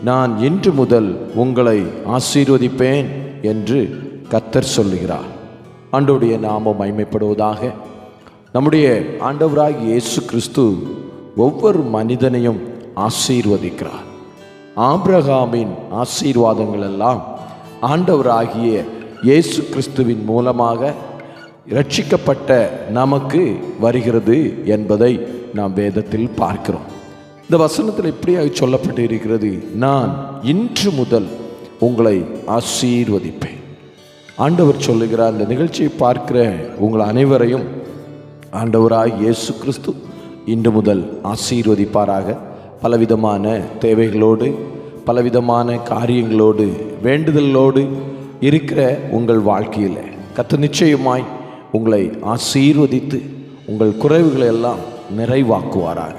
நான் இன்று முதல் உங்களை ஆசீர்வதிப்பேன் என்று கர்த்தர் சொல்லுகிறார். ஆண்டவருடைய நாமம் மகிமைப்படுவதாக. நம்முடைய ஆண்டவராகிய இயேசு கிறிஸ்து ஒவ்வொரு மனிதனையும் ஆசீர்வதிக்கிறார். ஆபிரகாமின் ஆசீர்வாதங்கள் எல்லாம் ஆண்டவராகிய இயேசு கிறிஸ்துவின் மூலமாக இரட்சிக்கப்பட்ட நமக்கு வருகிறது என்பதை நாம் வேதத்தில் பார்க்கிறோம். இந்த வசனத்தில் இப்படியாக சொல்லப்பட்டு இருக்கிறது, நான் இன்று முதல் உங்களை ஆசீர்வதிப்பேன். ஆண்டவர் சொல்லுகிறார். இந்த நிகழ்ச்சியை பார்க்கிற உங்கள் அனைவரையும் ஆண்டவராகிய இயேசு கிறிஸ்து இன்று முதல் ஆசீர்வதிப்பாராக. பலவிதமான தேவைகளோடு, பலவிதமான காரியங்களோடு, வேண்டுதலோடு இருக்கிற உங்கள் வாழ்க்கையில் கர்த்தர் நிச்சயமாய் உங்களை ஆசீர்வதித்து உங்கள் குறைவுகளை எல்லாம் நிறைவாக்குவாராக.